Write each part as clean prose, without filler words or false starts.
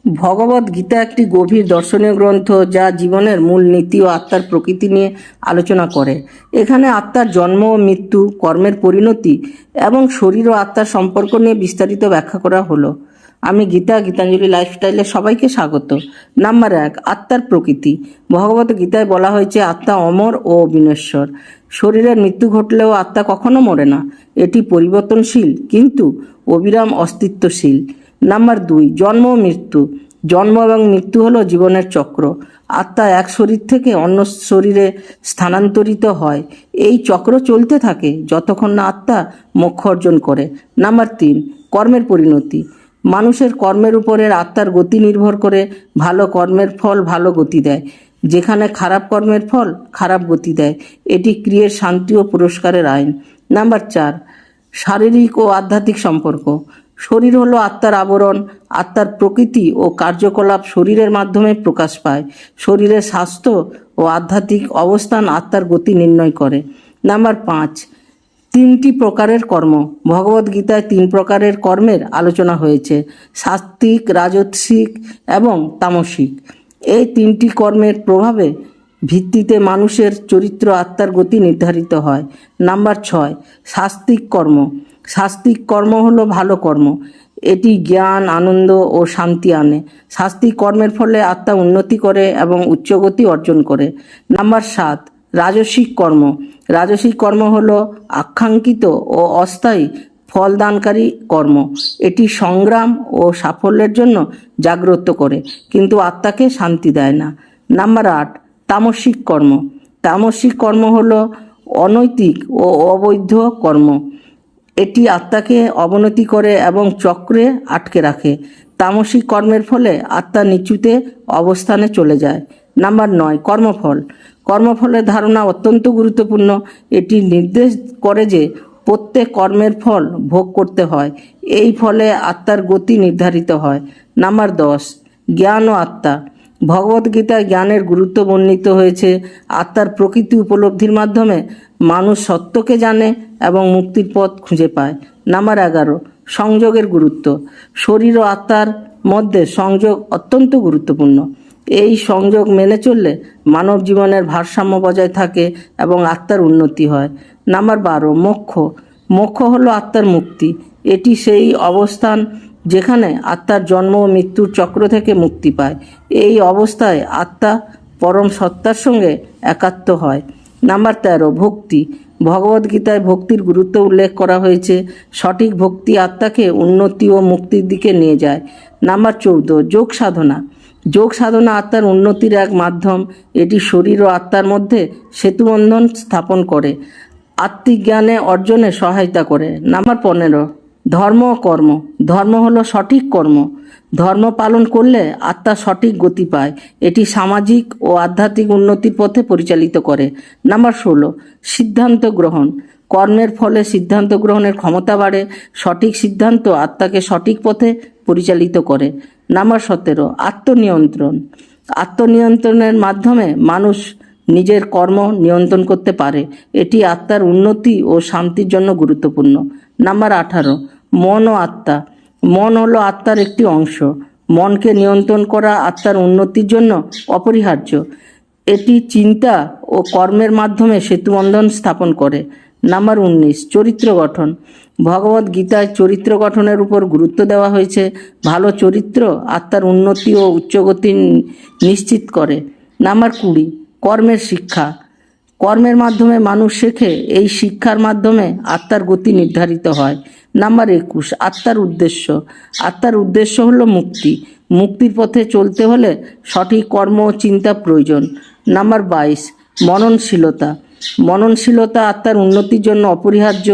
ভগবদ গীতা একটি গভীর দর্শনীয় গ্রন্থ যা জীবনের মূল নীতি ও আত্মার প্রকৃতি নিয়ে আলোচনা করে। এখানে আত্মার জন্ম ও মৃত্যু, কর্মের পরিণতি এবং শরীর ও আত্মার সম্পর্ক নিয়ে বিস্তারিত ব্যাখ্যা করা হলো। আমি গীতাঞ্জলি লাইফস্টাইলে সবাইকে স্বাগত। নাম্বার 1, আত্মার প্রকৃতি। ভগবত গীতায় বলা হয়েছে আত্মা অমর ও বিনশ্বর। শরীরের মৃত্যু ঘটলেও আত্মা কখনো মরে না, এটি পরিবর্তনশীল কিন্তু অবিরাম অস্তিত্বশীল। নাম্বার 2, জন্ম ও মৃত্যু। জন্ম এবং মৃত্যু হলো জীবনের চক্র। আত্মা এক শরীর থেকে অন্য শরীরে স্থানান্তরিত হয়। এই চক্র চলতে থাকে যতক্ষণ না আত্মা মোক্ষ অর্জন করে। নাম্বার 3, কর্মের পরিণতি। মানুষের কর্মের উপরে আত্মার গতি নির্ভর করে। ভালো কর্মের ফল ভালো গতি দেয়, যেখানে খারাপ কর্মের ফল খারাপ গতি দেয়। এটি ক্রিয়ের শান্তি ও পুরস্কারের আইন। নাম্বার 4, শারীরিক ও আধ্যাত্মিক সম্পর্ক। শরীর হলো আত্মার আবরণ। আত্মার প্রকৃতি ও কার্যকলাপ শরীরের মাধ্যমে প্রকাশ পায়। শরীরের স্বাস্থ্য ও আধ্যাত্মিক অবস্থান আত্মার গতি নির্ণয় করে। নাম্বার 5, 3টি প্রকারের কর্ম। ভগবদ গীতায় 3 প্রকারের কর্মের আলোচনা হয়েছে: সাত্ত্বিক, রাজসিক এবং তামসিক। এই 3টি কর্মের প্রভাবে ভিত্তিতে মানুষের চরিত্র আত্মার গতি নির্ধারিত হয়। নাম্বার 6, সাত্ত্বিক কর্ম। সাত্ত্বিক কর্ম হলো ভালো কর্ম। এটি জ্ঞান, আনন্দ ও শান্তি আনে। সাত্ত্বিক কর্মের ফলে আত্মা উন্নতি করে এবং উচ্চগতি অর্জন করে। নাম্বার 7, রাজসিক কর্ম। রাজসিক কর্ম হলো আকাঙ্ক্ষিত ও অস্থায়ী ফলদানকারী কর্ম। এটি সংগ্রাম ও সাফল্যের জন্য জাগ্রত করে কিন্তু আত্মাকে শান্তি দেয় না। নাম্বার 8, তামসিক কর্ম। তামসিক কর্ম হলো অনৈতিক ও অবৈধ কর্ম। এটি আত্মাকে অবনতি করে এবং চক্রে আটকে রাখে। তামসিক কর্মের ফলে আত্মা নিচুতে অবস্থানে চলে যায়। নাম্বার 9, কর্মফল। কর্মফলের ধারণা অত্যন্ত গুরুত্বপূর্ণ। এটি নির্দেশ করে যে প্রত্যেক কর্মের ফল ভোগ করতে হয়। এই ফলে আত্মার গতি নির্ধারিত হয়। নাম্বার 10, জ্ঞান ও আত্মা। ভগবদ্গীতায় জ্ঞানের গুরুত্ব বর্ণিত হয়েছে। আত্মার প্রকৃতি উপলব্ধির মাধ্যমে মানুষ সত্যকে জানে এবং মুক্তির পথ খুঁজে পায়। নাম্বার 11, সংযোগের গুরুত্ব। শরীর ও আত্মার মধ্যে সংযোগ অত্যন্ত গুরুত্বপূর্ণ। এই সংযোগ মেনে চললে মানব জীবনের ভারসাম্য বজায় থাকে এবং আত্মার উন্নতি হয়। নাম্বার 12, মোক্ষ। মোক্ষ হলো আত্মার মুক্তি। এটি সেই অবস্থান যেখানে আত্মার জন্ম ও মৃত্যুর চক্র থেকে মুক্তি পায়। এই অবস্থায় আত্মা পরম সত্তার সঙ্গে একাত্ম হয়। নাম্বার 13, ভক্তি। ভগবদ্গীতায় ভক্তির গুরুত্ব উল্লেখ করা হয়েছে। সঠিক ভক্তি আত্মাকে উন্নতি ও মুক্তির দিকে নিয়ে যায়। নাম্বার 14, যোগ সাধনা। যোগ সাধনা আত্মার উন্নতির এক মাধ্যম। এটি শরীর ও আত্মার মধ্যে সেতুবন্ধন স্থাপন করে, আত্মিক জ্ঞানে অর্জনে সহায়তা করে। নাম্বার 15, ধর্ম ও কর্ম। ধর্ম হলো সঠিক কর্ম। ধর্ম পালন করলে আত্মা সঠিক গতি পায়। এটি সামাজিক ও আধ্যাত্মিক উন্নতির পথে পরিচালিত করে। নাম্বার 16, সিদ্ধান্ত গ্রহণ। কর্মের ফলে সিদ্ধান্ত গ্রহণের ক্ষমতা বাড়ে। সঠিক সিদ্ধান্ত আত্মাকে সঠিক পথে পরিচালিত করে। নাম্বার 17, আত্মনিয়ন্ত্রণ। আত্মনিয়ন্ত্রণের মাধ্যমে মানুষ নিজের কর্ম নিয়ন্ত্রণ করতে পারে। এটি আত্মার উন্নতি ও শান্তির জন্য গুরুত্বপূর্ণ। নাম্বার 18, মন ও আত্মা। মন হলো আত্মার একটি অংশ। মনকে নিয়ন্ত্রণ করা আত্মার উন্নতির জন্য অপরিহার্য। এটি চিন্তা ও কর্মের মাধ্যমে সেতুবন্ধন স্থাপন করে। নাম্বার 19, চরিত্র গঠন। ভগবদ গীতায় চরিত্র গঠনের উপর গুরুত্ব দেওয়া হয়েছে। ভালো চরিত্র আত্মার উন্নতি ও উচ্চগতি নিশ্চিত করে। নাম্বার 20, কর্মের শিক্ষা। কর্মের মাধ্যমে মানুষ শেখে। এই শিক্ষার মাধ্যমে আত্মার গতি নির্ধারিত হয়। নাম্বার 21, আত্মার উদ্দেশ্য। আত্মার উদ্দেশ্য হলো মুক্তি। মুক্তির পথে চলতে হলে সঠিক কর্ম ও চিন্তা প্রয়োজন। নাম্বার 22, মননশীলতা। মননশীলতা আত্মার উন্নতির জন্য অপরিহার্য।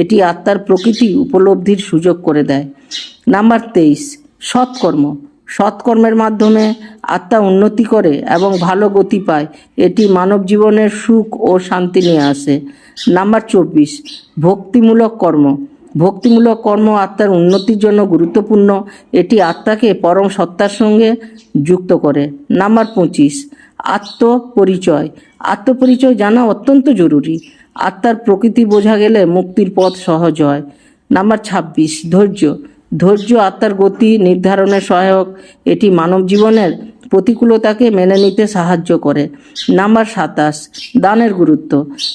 এটি আত্মার প্রকৃতি উপলব্ধির সুযোগ করে দেয়। নাম্বার 23, সৎকর্ম। সৎকর্মের মাধ্যমে আত্মা উন্নতি করে এবং ভালো গতি পায়। এটি মানব জীবনের সুখ ও শান্তি নিয়ে আসে। নাম্বার 24, ভক্তিমূলক কর্ম। ভক্তিমূলক কর্ম আত্মার উন্নতির জন্য গুরুত্বপূর্ণ। এটি আত্মাকে পরম সত্তার সঙ্গে যুক্ত করে। নাম্বার 25, আত্মপরিচয়। আত্মপরিচয় জানা অত্যন্ত জরুরি। আত্মার প্রকৃতি বোঝা গেলে মুক্তির পথ সহজ হয়। নাম্বার 26, ধৈর্য। ধৈর্য আত্মার গতি নির্ধারণে সহায়ক, এটি মানব জীবনের প্রতিকূলতাকে মেনে নিতে সাহায্য করে। নাম্বার 27, দানের গুরুত্ব।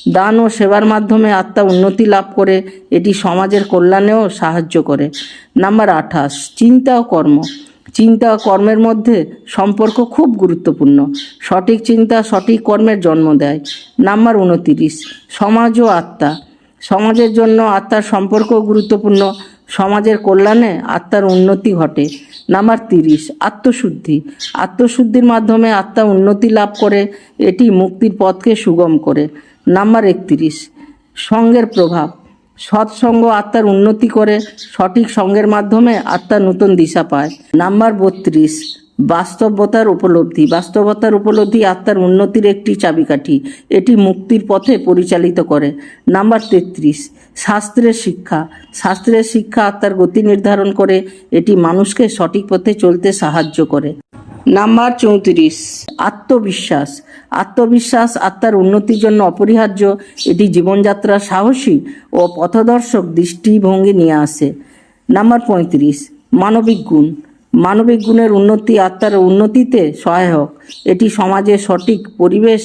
দান ও সেবার মাধ্যমে আত্মা উন্নতি লাভ করে, এটি সমাজের কল্যাণেও সাহায্য করে। নাম্বার 28, চিন্তা ও কর্ম। চিন্তা ও কর্মের মধ্যে সম্পর্ক খুব গুরুত্বপূর্ণ। সঠিক চিন্তা সঠিক কর্মের জন্ম দেয়। নাম্বার 29, সমাজ ও আত্মা। সমাজের জন্য আত্মার সম্পর্ক গুরুত্বপূর্ণ, সমাজের কল্যাণে আত্মার উন্নতি ঘটে। নাম্বার 30, আত্মশুদ্ধি। আত্মশুদ্ধির মাধ্যমে আত্মা উন্নতি লাভ করে, এটি মুক্তির পথকে সুগম করে। নাম্বার 31, সঙ্গের প্রভাব। সৎসঙ্গ আত্মার উন্নতি করে, সঠিক সঙ্গের মাধ্যমে আত্মা নতুন দিশা পায়। নাম্বার 32, বাস্তবতার উপলব্ধি। বাস্তবতার উপলব্ধি আত্মার উন্নতির একটি চাবিকাঠি, এটি মুক্তির পথে পরিচালিত করে। নাম্বার 33, শাস্ত্রের শিক্ষা। শাস্ত্রের শিক্ষা আত্মার গতি নির্ধারণ করে, এটি মানুষকে সঠিক পথে চলতে সাহায্য করে। নাম্বার 34, আত্মবিশ্বাস। আত্মবিশ্বাস আত্মার উন্নতির জন্য অপরিহার্য, এটি জীবনযাত্রার সাহসী ও পথদর্শক দৃষ্টিভঙ্গি নিয়ে আসে। নাম্বার 35, মানবিক গুণ। মানবিক গুণের উন্নতি আত্মার উন্নতিতে সহায়ক, এটি সমাজে সঠিক পরিবেশ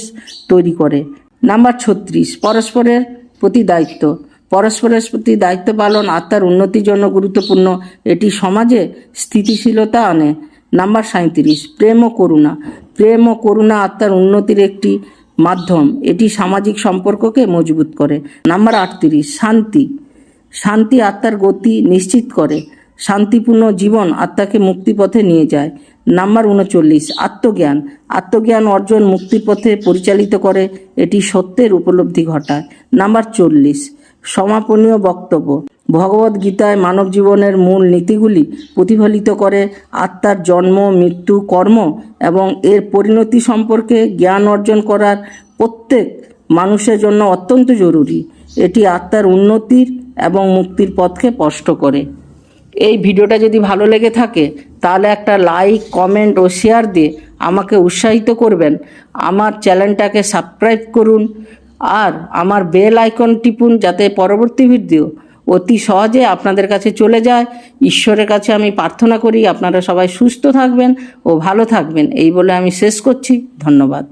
তৈরি করে। নাম্বার 36, পরস্পরের প্রতি দায়িত্ব। পরস্পরের প্রতি দায়িত্ব পালন আত্মার উন্নতির জন্য গুরুত্বপূর্ণ, এটি সমাজে স্থিতিশীলতা আনে। নাম্বার 37, প্রেম ও করুণা। প্রেম ও করুণা আত্মার উন্নতির একটি মাধ্যম, এটি সামাজিক সম্পর্ককে মজবুত করে। নাম্বার 38, শান্তি। শান্তি আত্মার গতি নিশ্চিত করে, শান্তিপূর্ণ জীবন আত্মাকে মুক্তিপথে নিয়ে যায়। নাম্বার 39, আত্মজ্ঞান। আত্মজ্ঞান অর্জন মুক্তির পথে পরিচালিত করে, এটি সত্যের উপলব্ধি ঘটায়। নাম্বার 40, সমাপনীয় বক্তব্য। ভগবদ গীতায় মানব জীবনের মূল নীতিগুলি প্রতিফলিত করে, আত্মার জন্ম মৃত্যু কর্ম এবং এর পরিণতি সম্পর্কে জ্ঞান অর্জন করার প্রত্যেক মানুষের জন্য অত্যন্ত জরুরি। এটি আত্মার উন্নতির এবং মুক্তির পথকে স্পষ্ট করে। এই ভিডিওটা যদি ভালো লেগে থাকে তাহলে একটা লাইক কমেন্ট ও শেয়ার দিয়ে আমাকে উৎসাহিত করবেন। আমার চ্যানেলটাকে সাবস্ক্রাইব করুন আর আমার বেল আইকন টিপুন, যাতে পরবর্তী ভিডিও অতি সহজে আপনাদের কাছে চলে যায়। ঈশ্বরের কাছে আমি প্রার্থনা করি আপনারা সবাই সুস্থ থাকবেন ও ভালো থাকবেন, এই বলে আমি শেষ করছি। ধন্যবাদ।